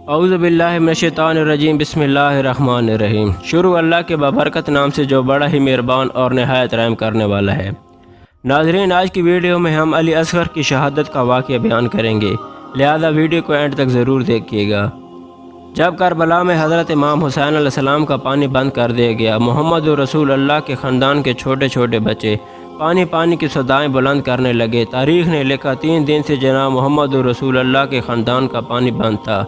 اعوذ باللہ من الشیطان الرجیم، بسم اللہ الرحمن الرحیم۔ شروع اللہ کے بابرکت نام سے جو بڑا ہی مہربان اور نہایت رحم کرنے والا ہے۔ ناظرین، آج کی ویڈیو میں ہم علی اصغر کی شہادت کا واقعہ بیان کریں گے، لہذا ویڈیو کو اینڈ تک ضرور دیکھیے گا۔ جب کربلا میں حضرت امام حسین علیہ السلام کا پانی بند کر دیا گیا، محمد رسول اللہ کے خاندان کے چھوٹے چھوٹے بچے پانی کی صدائیں بلند کرنے لگے۔ تاریخ نے لکھا 3 دن سے جناب محمد رسول اللہ کے خاندان کا پانی بند تھا۔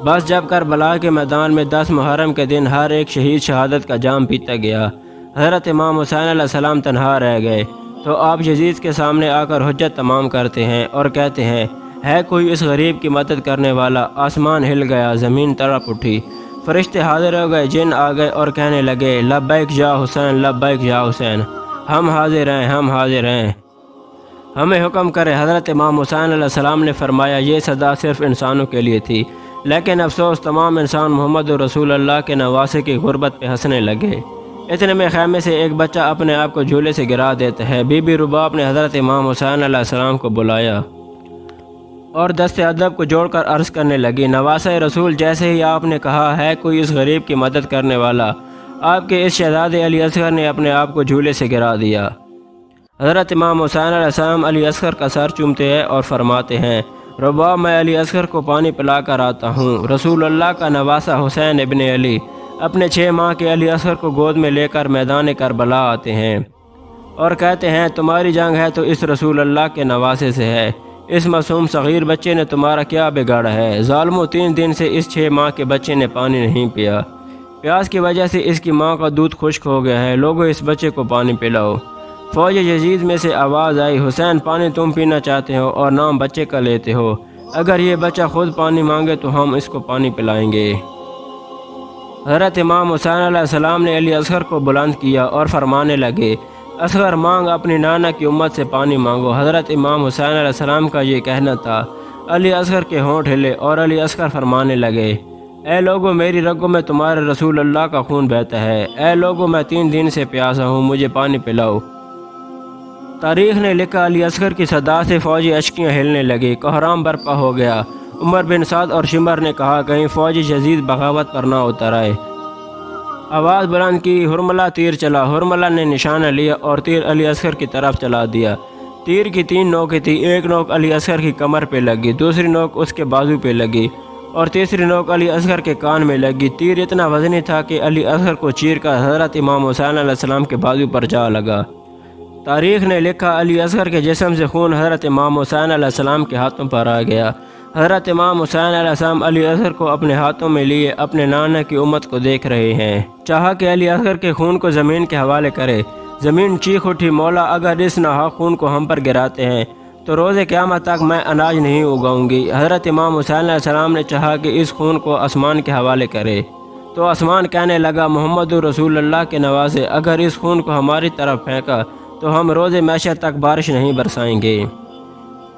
بس جب کربلا کے میدان میں 10 محرم کے دن ہر ایک شہید شہادت کا جام پیتا گیا، حضرت امام حسین علیہ السلام تنہا رہ گئے، تو آپ یزید کے سامنے آ کر حجت تمام کرتے ہیں اور کہتے ہیں، ہے کوئی اس غریب کی مدد کرنے والا؟ آسمان ہل گیا، زمین تڑپ اٹھی، فرشتے حاضر ہو گئے، جن آ گئے اور کہنے لگے، لبیک یا حسین، لبیک یا حسین، ہم حاضر ہیں، ہم حاضر ہیں، ہمیں حکم کرے۔ حضرت امام حسین علیہ السلام نے فرمایا، یہ صدا صرف انسانوں کے لیے تھی، لیکن افسوس تمام انسان محمد رسول اللہ کے نواسے کی غربت پہ ہنسنے لگے۔ اتنے میں خیمے سے ایک بچہ اپنے آپ کو جھولے سے گرا دیتا ہے۔ بی بی رباب نے حضرت امام حسین علیہ السلام کو بلایا اور دست ادب کو جوڑ کر عرض کرنے لگی، نواسہ رسول، جیسے ہی آپ نے کہا ہے کوئی اس غریب کی مدد کرنے والا، آپ کے اس شہزادے علی اصغر نے اپنے آپ کو جھولے سے گرا دیا۔ حضرت امام حسین علیہ السلام علی اصغر کا سر چومتے ہیں اور فرماتے ہیں، رباب، میں علی اصغر کو پانی پلا کر آتا ہوں۔ رسول اللہ کا نواسہ حسین ابن علی اپنے 6 ماہ کے علی اصغر کو گود میں لے کر میدان کربلا آتے ہیں اور کہتے ہیں، تمہاری جنگ ہے تو اس رسول اللہ کے نواسے سے ہے، اس معصوم صغیر بچے نے تمہارا کیا بگاڑا ہے؟ ظالموں، 3 دن سے اس 6 ماہ کے بچے نے پانی نہیں پیا، پیاس کی وجہ سے اس کی ماں کا دودھ خشک ہو گیا ہے، لوگوں اس بچے کو پانی پلاؤ۔ فوج یزید میں سے آواز آئی، حسین، پانی تم پینا چاہتے ہو اور نام بچے کا لیتے ہو، اگر یہ بچہ خود پانی مانگے تو ہم اس کو پانی پلائیں گے۔ حضرت امام حسین علیہ السلام نے علی اصغر کو بلند کیا اور فرمانے لگے، اصغر، مانگ، اپنی نانا کی امت سے پانی مانگو۔ حضرت امام حسین علیہ السلام کا یہ کہنا تھا۔ علی اصغر کے ہونٹ ہلے اور علی اصغر فرمانے لگے، اے لوگوں، میری رگوں میں تمہارے رسول اللہ کا خون بہتا ہے، اے لوگوں، میں 3 دن سے پیاسا ہوں، مجھے پانی پلاؤ۔ تاریخ نے لکھا، علی اصغر کی صدا سے فوجی اشکیاں ہلنے لگی، کوہرام برپا ہو گیا۔ عمر بن سعد اور شمر نے کہا، کہیں فوجی یزید بغاوت پر نہ اتر آئے۔ آواز بلند کی، ہرملہ تیر چلا۔ ہرملہ نے نشانہ لیا اور تیر علی اصغر کی طرف چلا دیا۔ تیر کی 3 نوکیں تھی، ایک نوک علی اصغر کی کمر پہ لگی، دوسری نوک اس کے بازو پہ لگی اور تیسری نوک علی اصغر کے کان میں لگی۔ تیر اتنا وزنی تھا کہ علی اصغر کو چیر کر حضرت امام حسین علیہ السلام کے بازو پر جا لگا۔ تاریخ نے لکھا، علی اصغر کے جسم سے خون حضرت امام حسین علیہ السلام کے ہاتھوں پر آ گیا۔ حضرت امام حسین علیہ السلام علی اصغر کو اپنے ہاتھوں میں لیے اپنے نانا کی امت کو دیکھ رہے ہیں، چاہا کہ علی اصغر کے خون کو زمین کے حوالے کرے۔ زمین چیخ اٹھی، مولا، اگر اس ناحق خون کو ہم پر گراتے ہیں تو روز قیامت تک میں اناج نہیں اگاؤں گی۔ حضرت امام حسین علیہ السلام نے چاہا کہ اس خون کو آسمان کے حوالے کرے، تو آسمان کہنے لگا، محمد رسول اللہ کے نواسے، اگر اس خون کو ہماری طرف پھینکا تو ہم روز معاشر تک بارش نہیں برسائیں گے۔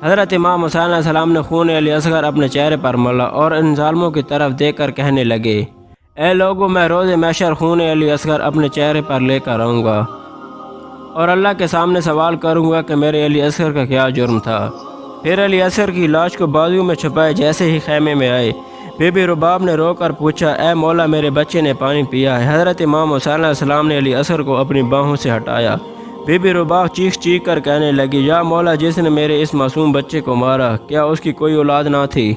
حضرت امام حسین علیہ السلام نے خون علی اصغر اپنے چہرے پر ملا اور ان ظالموں کی طرف دیکھ کر کہنے لگے، اے لوگوں، میں روز معاشر خون علی اصغر اپنے چہرے پر لے کر آؤں گا اور اللہ کے سامنے سوال کروں گا کہ میرے علی اصغر کا کیا جرم تھا۔ پھر علی اصغر کی لاش کو بازو میں چھپائے جیسے ہی خیمے میں آئے، بی بی رباب نے رو کر پوچھا، اے مولا، میرے بچے نے پانی پیا ہے؟ حضرت امام حسین علیہ السلام نے علی اصغر کو اپنی باہوں سے ہٹایا۔ بی بی رباب چیخ کر کہنے لگی، یا مولا، جس نے میرے اس معصوم بچے کو مارا، کیا اس کی کوئی اولاد نہ تھی؟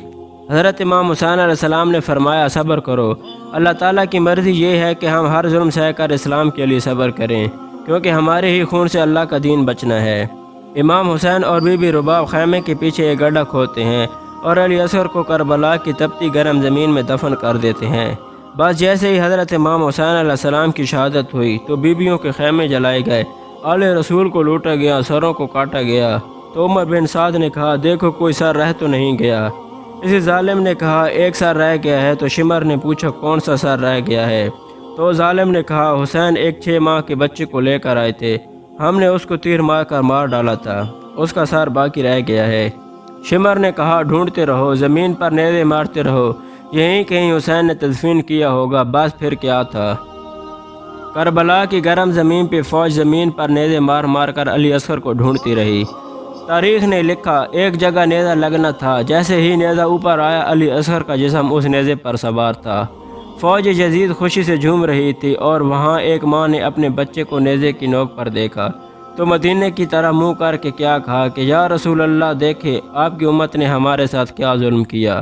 حضرت امام حسین علیہ السلام نے فرمایا، صبر کرو، اللہ تعالیٰ کی مرضی یہ ہے کہ ہم ہر ظلم سہ کر اسلام کے لیے صبر کریں، کیونکہ ہمارے ہی خون سے اللہ کا دین بچنا ہے۔ امام حسین اور بی بی رباب خیمے کے پیچھے ایک گڈھا کھودتے ہیں اور علی اصغر کو کربلا کی تپتی گرم زمین میں دفن کر دیتے ہیں۔ بس جیسے ہی حضرت امام حسین علیہ السلام کی شہادت ہوئی تو بیویوں کے خیمے جلائے گئے، آل رسول کو لوٹا گیا، سروں کو کاٹا گیا۔ تو عمر بن سعد نے کہا، دیکھو کوئی سر رہ تو نہیں گیا۔ اسی ظالم نے کہا، ایک سر رہ گیا ہے۔ تو شمر نے پوچھا، کون سا سر رہ گیا ہے؟ تو ظالم نے کہا، حسین ایک 6 ماہ کے بچے کو لے کر آئے تھے، ہم نے اس کو تیر مار کر مار ڈالا تھا، اس کا سر باقی رہ گیا ہے۔ شمر نے کہا، ڈھونڈتے رہو، زمین پر نیزے مارتے رہو، یہیں کہیں حسین نے تدفین کیا ہوگا، بس پھر کیا تھا۔ کربلا کی گرم زمین پہ فوج زمین پر نیزے مار مار کر علی اصغر کو ڈھونڈتی رہی۔ تاریخ نے لکھا ایک جگہ نیزہ لگنا تھا، جیسے ہی نیزہ اوپر آیا علی اصغر کا جسم اس نیزے پر سوار تھا۔ فوج یزید خوشی سے جھوم رہی تھی اور وہاں ایک ماں نے اپنے بچے کو نیزے کی نوک پر دیکھا تو مدینے کی طرح منہ کر کے کیا کہا کہ یا رسول اللہ، دیکھے آپ کی امت نے ہمارے ساتھ کیا ظلم کیا،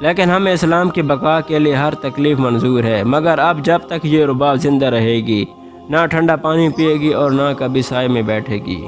لیکن ہمیں اسلام کی بقا کے لیے ہر تکلیف منظور ہے، مگر اب جب تک یہ رباب زندہ رہے گی نہ ٹھنڈا پانی پیے گی اور نہ کبھی سائے میں بیٹھے گی۔